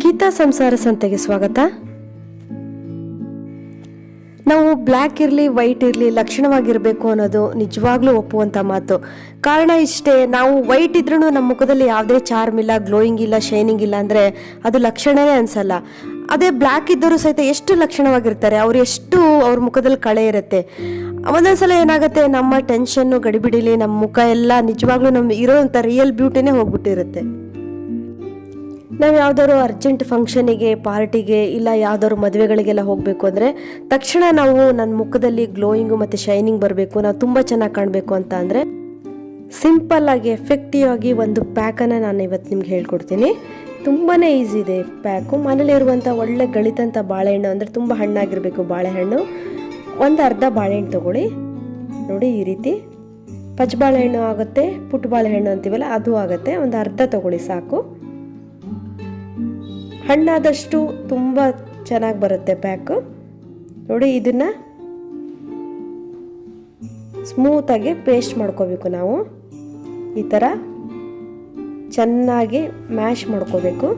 ಗೀತಾ ಸಂಸಾರ ಸಂತೆಗೆ ಸ್ವಾಗತ. ನಾವು ಬ್ಲ್ಯಾಕ್ ಇರಲಿ ವೈಟ್ ಇರಲಿ ಲಕ್ಷಣವಾಗಿರಬೇಕು ಅನ್ನೋದು ನಿಜವಾಗ್ಲೂ ಒಪ್ಪುವಂಥ ಮಾತು. ಕಾರಣ ಇಷ್ಟೇ, ನಾವು ವೈಟ್ ಇದ್ರೂ ನಮ್ಮ ಮುಖದಲ್ಲಿ ಯಾವುದೇ ಚಾರ್ಮ್ ಇಲ್ಲ, ಗ್ಲೋಯಿಂಗ್ ಇಲ್ಲ, ಶೈನಿಂಗ್ ಇಲ್ಲ ಅಂದರೆ ಅದು ಲಕ್ಷಣವೇ ಅನಿಸಲ್ಲ. ಅದೇ ಬ್ಲ್ಯಾಕ್ ಇದ್ದರೂ ಸಹಿತ ಎಷ್ಟು ಲಕ್ಷಣವಾಗಿರ್ತಾರೆ, ಅವ್ರ ಮುಖದಲ್ಲಿ ಕಳೆ ಇರುತ್ತೆ. ಒಂದೊಂದ್ಸಲ ಏನಾಗುತ್ತೆ, ನಮ್ಮ ಟೆನ್ಷನ್ನು ಗಡಿಬಿಡಿಲಿ ನಮ್ಮ ಮುಖ ಎಲ್ಲ ನಿಜವಾಗ್ಲೂ ನಮ್ಮ ಇರೋಂಥ ರಿಯಲ್ ಬ್ಯೂಟಿನೇ ಹೋಗ್ಬಿಟ್ಟಿರುತ್ತೆ. ನಾವು ಯಾವ್ದಾದ್ರು ಅರ್ಜೆಂಟ್ ಫಂಕ್ಷನಿಗೆ, ಪಾರ್ಟಿಗೆ, ಇಲ್ಲ ಯಾವ್ದಾದ್ರು ಮದುವೆಗಳಿಗೆಲ್ಲ ಹೋಗಬೇಕು ಅಂದರೆ ತಕ್ಷಣ ನಾವು ನನ್ನ ಮುಖದಲ್ಲಿ ಗ್ಲೋಯಿಂಗು ಮತ್ತು ಶೈನಿಂಗ್ ಬರಬೇಕು, ನಾವು ತುಂಬ ಚೆನ್ನಾಗಿ ಕಾಣಬೇಕು ಅಂತ ಅಂದರೆ ಸಿಂಪಲ್ ಆಗಿ ಎಫೆಕ್ಟಿವ್ ಆಗಿ ಒಂದು ಪ್ಯಾಕನ್ನು ನಾನು ಇವತ್ತು ನಿಮ್ಗೆ ಹೇಳ್ಕೊಡ್ತೀನಿ. ತುಂಬಾ ಈಸಿ ಇದೆ ಪ್ಯಾಕು. ಮನೇಲಿರುವಂಥ ಒಳ್ಳೆ ಗಳಿತಂಥ ಬಾಳೆಹಣ್ಣು ಅಂದರೆ ತುಂಬ ಹಣ್ಣಾಗಿರಬೇಕು ಬಾಳೆಹಣ್ಣು, ಒಂದು ಅರ್ಧ ಬಾಳೆಹಣ್ಣು ತೊಗೊಳ್ಳಿ. ನೋಡಿ ಈ ರೀತಿ ಪಚ್ಚ ಬಾಳೆಹಣ್ಣು ಆಗುತ್ತೆ, ಪುಟ್ಟ ಬಾಳೆಹಣ್ಣು ಅಂತೀವಲ್ಲ ಅದು ಆಗುತ್ತೆ. ಒಂದು ಅರ್ಧ ತೊಗೊಳ್ಳಿ ಸಾಕು. ಹಣ್ಣಾದಷ್ಟು ತುಂಬ ಚೆನ್ನಾಗಿ ಬರುತ್ತೆ ಪ್ಯಾಕು. ನೋಡಿ ಇದನ್ನು ಸ್ಮೂತಾಗಿ ಪೇಸ್ಟ್ ಮಾಡ್ಕೋಬೇಕು. ನಾವು ಈ ಥರ ಚೆನ್ನಾಗಿ ಮ್ಯಾಶ್ ಮಾಡ್ಕೋಬೇಕು.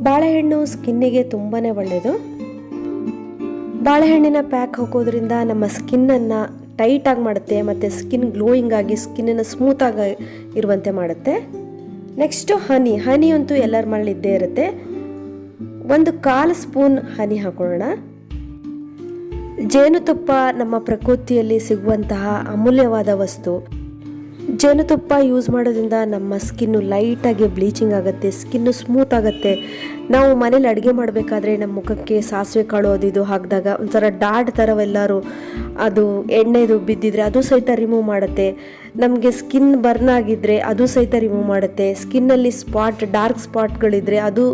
ಬಾಳೆಹಣ್ಣು ಸ್ಕಿನ್ನಿಗೆ ತುಂಬಾ ಒಳ್ಳೆಯದು. ಬಾಳೆಹಣ್ಣಿನ ಪ್ಯಾಕ್ ಹಾಕೋದ್ರಿಂದ ನಮ್ಮ ಸ್ಕಿನ್ನನ್ನು ಟೈಟಾಗಿ ಮಾಡುತ್ತೆ ಮತ್ತು ಸ್ಕಿನ್ ಗ್ಲೋಯಿಂಗ್ ಆಗಿ ಸ್ಕಿನ್ನನ್ನು ಸ್ಮೂತಾಗಿ ಇರುವಂತೆ ಮಾಡುತ್ತೆ. ನೆಕ್ಸ್ಟು ಹನಿ ಅಂತೂ ಎಲ್ಲರ ಮನೇಲಿ ಇದ್ದೇ ಇರುತ್ತೆ. ಒಂದು 1/4 ಸ್ಪೂನ್ ಹನಿ ಹಾಕೊಳ್ಳೋಣ. ಜೇನುತುಪ್ಪ ನಮ್ಮ ಪ್ರಕೃತಿಯಲ್ಲಿ ಸಿಗುವಂತಹ ಅಮೂಲ್ಯವಾದ ವಸ್ತು. ಜೇನುತುಪ್ಪ ಯೂಸ್ ಮಾಡೋದ್ರಿಂದ ನಮ್ಮ ಸ್ಕಿನ್ನು ಲೈಟಾಗಿ ಬ್ಲೀಚಿಂಗ್ ಆಗುತ್ತೆ, ಸ್ಕಿನ್ನು ಸ್ಮೂತ್ ಆಗುತ್ತೆ. ನಾವು ಮನೇಲಿ ಅಡುಗೆ ಮಾಡಬೇಕಾದ್ರೆ ನಮ್ಮ ಮುಖಕ್ಕೆ ಸಾಸಿವೆ ಕಾಳು ಅದು ಹಾಕಿದಾಗ ಒಂಥರ ಡಾಡ್ ಥರವೆಲ್ಲರೂ ಅದು ಎಣ್ಣೆದು ಬಿದ್ದಿದ್ರೆ ಅದು ಸಹಿತ ರಿಮೂವ್ ಮಾಡುತ್ತೆ. ನಮಗೆ ಸ್ಕಿನ್ ಬರ್ನ್ ಆಗಿದ್ದರೆ ಅದು ಸಹಿತ ರಿಮೂವ್ ಮಾಡುತ್ತೆ. ಸ್ಕಿನ್ನಲ್ಲಿ ಡಾರ್ಕ್ ಸ್ಪಾಟ್ಗಳಿದ್ರೆ ಅದು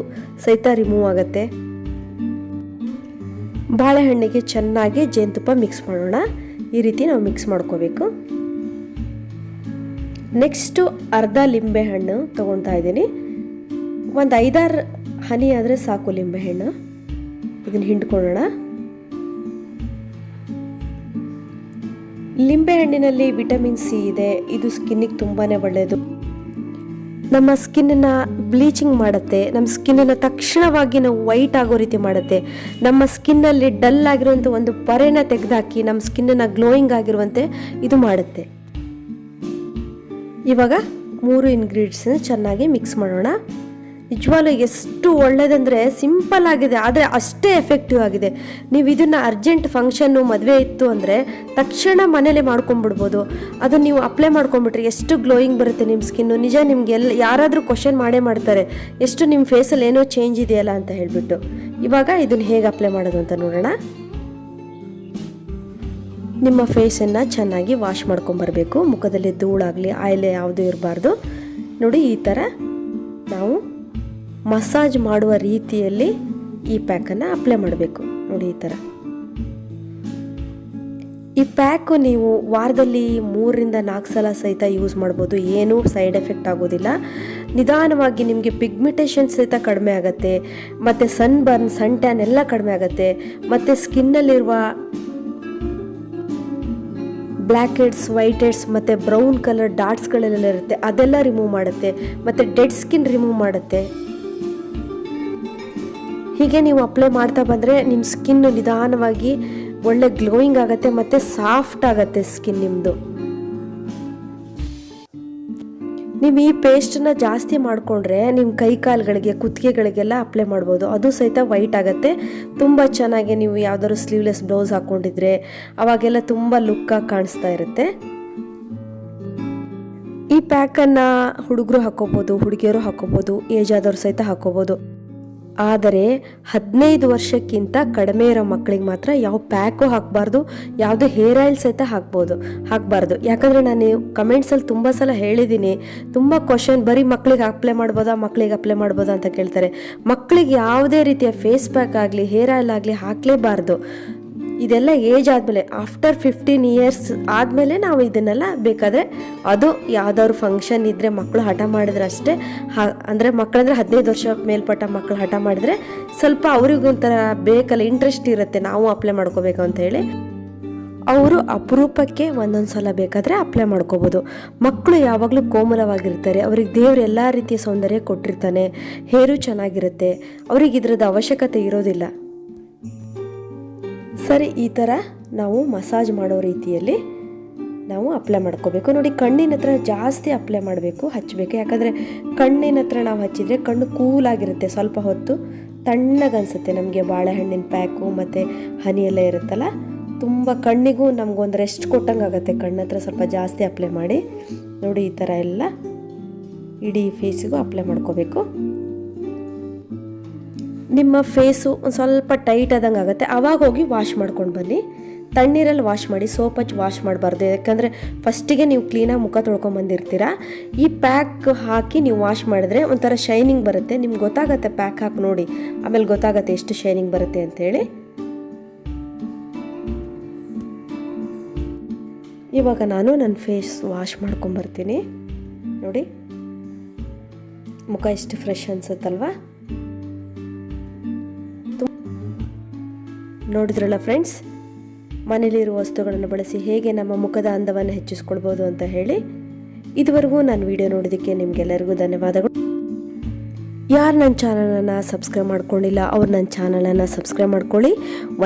ಸಹಿತ ರಿಮೂವ್ ಆಗುತ್ತೆ. ಬಾಳೆಹಣ್ಣಿಗೆ ಚೆನ್ನಾಗಿ ಜೇನುತುಪ್ಪ ಮಿಕ್ಸ್ ಮಾಡೋಣ. ಈ ರೀತಿ ನಾವು ಮಿಕ್ಸ್ ಮಾಡ್ಕೋಬೇಕು. ನೆಕ್ಸ್ಟು ಅರ್ಧ ಲಿಂಬೆಹಣ್ಣು ತೊಗೊಳ್ತಾ ಇದ್ದೀನಿ. ಒಂದು 5-6 ಹನಿ ಆದರೆ ಸಾಕು ಲಿಂಬೆಹಣ್ಣು. ಇದನ್ನು ಹಿಂಡ್ಕೊಳ್ಳೋಣ. ಲಿಂಬೆಹಣ್ಣಿನಲ್ಲಿ ವಿಟಮಿನ್ ಸಿ ಇದೆ. ಇದು ಸ್ಕಿನ್ನಿಗೆ ತುಂಬಾ ಒಳ್ಳೆಯದು. ನಮ್ಮ ಸ್ಕಿನ್ನನ್ನು ಬ್ಲೀಚಿಂಗ್ ಮಾಡುತ್ತೆ. ನಮ್ಮ ಸ್ಕಿನ್ನನ್ನು ತಕ್ಷಣವಾಗಿ ನಾವು ವೈಟ್ ಆಗೋ ರೀತಿ ಮಾಡುತ್ತೆ. ನಮ್ಮ ಸ್ಕಿನ್ನಲ್ಲಿ ಡಲ್ ಆಗಿರುವಂಥ ಒಂದು ಪರೆನ ತೆಗೆದುಹಾಕಿ ನಮ್ಮ ಸ್ಕಿನ್ನನ್ನು ಗ್ಲೋಯಿಂಗ್ ಆಗಿರುವಂತೆ ಇದು ಮಾಡುತ್ತೆ. ಇವಾಗ 3 ಇಂಗ್ರೀಡಿಯೆಂಟ್ಸ್ನ ಚೆನ್ನಾಗಿ ಮಿಕ್ಸ್ ಮಾಡೋಣ. ನಿಜವಾಗ್ಲೂ ಎಷ್ಟು ಒಳ್ಳೆಯದಂದರೆ ಸಿಂಪಲ್ ಆಗಿದೆ, ಆದರೆ ಅಷ್ಟೇ ಎಫೆಕ್ಟಿವ್ ಆಗಿದೆ. ನೀವು ಇದನ್ನು ಅರ್ಜೆಂಟ್ ಫಂಕ್ಷನ್ನು ಮದುವೆ ಇತ್ತು ಅಂದರೆ ತಕ್ಷಣ ಮನೇಲೆ ಮಾಡ್ಕೊಂಬಿಡ್ಬೋದು. ಅದನ್ನು ನೀವು ಅಪ್ಲೈ ಮಾಡ್ಕೊಂಬಿಟ್ರೆ ಎಷ್ಟು ಗ್ಲೋಯಿಂಗ್ ಬರುತ್ತೆ ನಿಮ್ಮ ಸ್ಕಿನ್ನು. ನಿಜ ನಿಮಗೆ ಯಾರಾದರೂ ಕ್ವಶನ್ ಮಾಡೇ ಮಾಡ್ತಾರೆ, ಎಷ್ಟು ನಿಮ್ಮ ಫೇಸಲ್ಲಿ ಏನೋ ಚೇಂಜ್ ಇದೆಯಲ್ಲ ಅಂತ ಹೇಳಿಬಿಟ್ಟು. ಇವಾಗ ಇದನ್ನು ಹೇಗೆ ಅಪ್ಲೈ ಮಾಡೋದು ಅಂತ ನೋಡೋಣ. ನಿಮ್ಮ ಫೇಸನ್ನು ಚೆನ್ನಾಗಿ ವಾಶ್ ಮಾಡ್ಕೊಂಬರ್ಬೇಕು. ಮುಖದಲ್ಲಿ ಧೂಳಾಗಲಿ ಆಯಿಲ್ ಯಾವುದೂ ಇರಬಾರ್ದು. ನೋಡಿ ಈ ಥರ ನಾವು ಮಸಾಜ್ ಮಾಡುವ ರೀತಿಯಲ್ಲಿ ಈ ಪ್ಯಾಕನ್ನು ಅಪ್ಲೈ ಮಾಡಬೇಕು. ನೋಡಿ ಈ ಥರ. ಈ ಪ್ಯಾಕು ನೀವು ವಾರದಲ್ಲಿ 3-4 ಸಲ ಸಹಿತ ಯೂಸ್ ಮಾಡ್ಬೋದು. ಏನೂ ಸೈಡ್ ಎಫೆಕ್ಟ್ ಆಗೋದಿಲ್ಲ. ನಿಧಾನವಾಗಿ ನಿಮಗೆ ಪಿಗ್ಮೆಂಟೇಷನ್ ಸಹಿತ ಕಡಿಮೆ ಆಗುತ್ತೆ, ಮತ್ತು ಸನ್ ಟ್ಯಾನ್ ಎಲ್ಲ ಕಡಿಮೆ ಆಗುತ್ತೆ, ಮತ್ತು ಸ್ಕಿನ್ನಲ್ಲಿರುವ ಬ್ಲ್ಯಾಕ್ ಹೆಡ್ಸ್, ವೈಟ್ ಹೆಡ್ಸ್ ಮತ್ತು ಬ್ರೌನ್ ಕಲರ್ ಡಾಟ್ಸ್ಗಳೆಲ್ಲ ಇರುತ್ತೆ ಅದೆಲ್ಲ ರಿಮೂವ್ ಮಾಡುತ್ತೆ, ಮತ್ತು ಡೆಡ್ ಸ್ಕಿನ್ ರಿಮೂವ್ ಮಾಡುತ್ತೆ. ಹೀಗೆ ನೀವು ಅಪ್ಲೈ ಮಾಡ್ತಾ ಬಂದರೆ ನಿಮ್ಮ ಸ್ಕಿನ್ನು ನಿಧಾನವಾಗಿ ಒಳ್ಳೆ ಗ್ಲೋಯಿಂಗ್ ಆಗುತ್ತೆ ಮತ್ತು ಸಾಫ್ಟ್ ಆಗುತ್ತೆ ಸ್ಕಿನ್ ನಿಮ್ಮದು. ನೀವು ಈ ಪೇಸ್ಟನ್ನು ಜಾಸ್ತಿ ಮಾಡಿಕೊಂಡ್ರೆ ನಿಮ್ಮ ಕೈ ಕಾಲುಗಳಿಗೆ, ಕುತ್ತಿಗೆಗಳಿಗೆಲ್ಲ ಅಪ್ಲೈ ಮಾಡ್ಬೋದು. ಅದು ಸಹಿತ ವೈಟ್ ಆಗುತ್ತೆ ತುಂಬ ಚೆನ್ನಾಗಿ. ನೀವು ಯಾವ್ದಾದ್ರು ಸ್ಲೀವ್ಲೆಸ್ ಬ್ಲೌಸ್ ಹಾಕ್ಕೊಂಡಿದ್ರೆ ಅವಾಗೆಲ್ಲ ತುಂಬ ಲುಕ್ಕಾಗಿ ಕಾಣಿಸ್ತಾ ಇರುತ್ತೆ. ಈ ಪ್ಯಾಕನ್ನು ಹುಡುಗರು ಹಾಕೋಬೋದು, ಹುಡುಗಿಯರು ಹಾಕೋಬೋದು, ಏಜ್ ಆದವ್ರು ಸಹಿತ ಹಾಕೋಬೋದು. ಆದರೆ 15 ವರ್ಷಕ್ಕಿಂತ ಕಡಿಮೆ ಇರೋ ಮಕ್ಕಳಿಗೆ ಮಾತ್ರ ಯಾವ ಪ್ಯಾಕು ಹಾಕಬಾರ್ದು, ಯಾವುದೇ ಹೇರ್ ಆಯಿಲ್ ಸಹಿತ ಹಾಕಬಾರ್ದು. ಯಾಕಂದರೆ ನಾನು ಕಮೆಂಟ್ಸಲ್ಲಿ ತುಂಬ ಸಲ ಹೇಳಿದ್ದೀನಿ, ತುಂಬ ಕ್ವಶನ್ ಬರೀ ಮಕ್ಕಳಿಗೆ ಅಪ್ಲೈ ಮಾಡ್ಬೋದಾ ಅಂತ ಕೇಳ್ತಾರೆ. ಮಕ್ಕಳಿಗೆ ಯಾವುದೇ ರೀತಿಯ ಫೇಸ್ ಪ್ಯಾಕ್ ಆಗಲಿ ಹೇರ್ ಆಯಿಲ್ ಆಗಲಿ ಹಾಕಲೇಬಾರ್ದು. ಇದೆಲ್ಲ ಏಜ್ ಆದಮೇಲೆ, ಆಫ್ಟರ್ 15 ಇಯರ್ಸ್ ಆದಮೇಲೆ ನಾವು ಇದನ್ನೆಲ್ಲ ಬೇಕಾದರೆ, ಅದು ಯಾವುದಾದ್ರು ಫಂಕ್ಷನ್ ಇದ್ದರೆ ಮಕ್ಕಳು ಹಠ ಮಾಡಿದ್ರೆ ಅಷ್ಟೇ. ಅಂದರೆ ಮಕ್ಕಳಂದರೆ 15 ವರ್ಷ ಮೇಲ್ಪಟ್ಟ ಮಕ್ಕಳು ಹಠ ಮಾಡಿದರೆ ಸ್ವಲ್ಪ ಅವ್ರಿಗೊಂಥರ ಬೇಕಲ್ಲ, ಇಂಟ್ರೆಸ್ಟ್ ಇರುತ್ತೆ ನಾವು ಅಪ್ಲೈ ಮಾಡ್ಕೋಬೇಕು ಅಂತ ಹೇಳಿ. ಅವರು ಅಪರೂಪಕ್ಕೆ ಒಂದೊಂದು ಸಲ ಬೇಕಾದರೆ ಅಪ್ಲೈ ಮಾಡ್ಕೋಬೋದು. ಮಕ್ಕಳು ಯಾವಾಗಲೂ ಕೋಮಲವಾಗಿರ್ತಾರೆ, ಅವ್ರಿಗೆ ದೇವರು ಎಲ್ಲ ರೀತಿಯ ಸೌಂದರ್ಯ ಕೊಟ್ಟಿರ್ತಾನೆ, ಹೇರು ಚೆನ್ನಾಗಿರುತ್ತೆ, ಅವ್ರಿಗೆ ಇದ್ರದ್ದು ಅವಶ್ಯಕತೆ ಇರೋದಿಲ್ಲ. ಸರಿ, ಈ ಥರ ನಾವು ಮಸಾಜ್ ಮಾಡೋ ರೀತಿಯಲ್ಲಿ ನಾವು ಅಪ್ಲೈ ಮಾಡ್ಕೋಬೇಕು. ನೋಡಿ, ಕಣ್ಣಿನ ಹತ್ರ ಜಾಸ್ತಿ ಅಪ್ಲೈ ಮಾಡಬೇಕು, ಹಚ್ಚಬೇಕು. ಯಾಕಂದರೆ ಕಣ್ಣಿನ ಹತ್ರ ನಾವು ಹಚ್ಚಿದರೆ ಕಣ್ಣು ಕೂಲಾಗಿರುತ್ತೆ, ಸ್ವಲ್ಪ ಹೊತ್ತು ತಣ್ಣಗನ್ಸುತ್ತೆ ನಮಗೆ. ಬಾಳೆಹಣ್ಣಿನ ಪ್ಯಾಕು ಮತ್ತು ಹನಿ ಎಲ್ಲ ಇರುತ್ತಲ್ಲ, ತುಂಬ ಕಣ್ಣಿಗೂ ನಮಗೊಂದು ರೆಸ್ಟ್ ಕೊಟ್ಟಂಗೆ ಆಗುತ್ತೆ. ಕಣ್ಣ ಹತ್ರ ಸ್ವಲ್ಪ ಜಾಸ್ತಿ ಅಪ್ಲೈ ಮಾಡಿ. ನೋಡಿ, ಈ ಥರ ಎಲ್ಲ ಇಡೀ ಫೇಸಿಗೂ ಅಪ್ಲೈ ಮಾಡ್ಕೋಬೇಕು. ನಿಮ್ಮ ಫೇಸು ಒಂದು ಸ್ವಲ್ಪ ಟೈಟ್ ಆದಂಗೆ ಆಗುತ್ತೆ, ಆವಾಗ ಹೋಗಿ ವಾಶ್ ಮಾಡ್ಕೊಂಡು ಬನ್ನಿ. ತಣ್ಣೀರಲ್ಲಿ ವಾಶ್ ಮಾಡಿ, ಸೋಪ್ ಹಚ್ಚಿ ವಾಶ್ ಮಾಡಬಾರ್ದು. ಯಾಕಂದರೆ ಫಸ್ಟಿಗೆ ನೀವು ಕ್ಲೀನಾಗಿ ಮುಖ ತೊಳ್ಕೊಂಬಂದಿರ್ತೀರ. ಈ ಪ್ಯಾಕ್ ಹಾಕಿ ನೀವು ವಾಶ್ ಮಾಡಿದ್ರೆ ಒಂಥರ ಶೈನಿಂಗ್ ಬರುತ್ತೆ. ನಿಮ್ಗೆ ಗೊತ್ತಾಗತ್ತೆ, ಪ್ಯಾಕ್ ಹಾಕಿ ನೋಡಿ, ಆಮೇಲೆ ಗೊತ್ತಾಗತ್ತೆ ಎಷ್ಟು ಶೈನಿಂಗ್ ಬರುತ್ತೆ ಅಂಥೇಳಿ. ಇವಾಗ ನಾನು ನನ್ನ ಫೇಸ್ ವಾಶ್ ಮಾಡ್ಕೊಂಬರ್ತೀನಿ. ನೋಡಿ, ಮುಖ ಎಷ್ಟು ಫ್ರೆಶ್ ಅನ್ಸುತ್ತಲ್ವಾ. ನೋಡಿದ್ರಲ್ಲ ಫ್ರೆಂಡ್ಸ್, ಮನೇಲಿರುವ ವಸ್ತುಗಳನ್ನು ಬಳಸಿ ಹೇಗೆ ನಮ್ಮ ಮುಖದ ಅಂದವನ್ನು ಹೆಚ್ಚಿಸ್ಕೊಳ್ಬೋದು ಅಂತ ಹೇಳಿ. ಇದುವರೆಗೂ ನಾನು ವಿಡಿಯೋ ನೋಡೋದಕ್ಕೆ ನಿಮಗೆಲ್ಲರಿಗೂ ಧನ್ಯವಾದಗಳು. ಯಾರು ನನ್ನ ಚಾನಲನ್ನು ಸಬ್ಸ್ಕ್ರೈಬ್ ಮಾಡ್ಕೊಂಡಿಲ್ಲ ಅವ್ರು ನನ್ನ ಚಾನಲನ್ನು ಸಬ್ಸ್ಕ್ರೈಬ್ ಮಾಡ್ಕೊಳ್ಳಿ.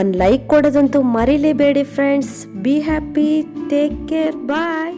ಒಂದು ಲೈಕ್ ಕೊಡೋದಂತೂ ಮರಿಲೇಬೇಡಿ friends. Be happy, take care, bye.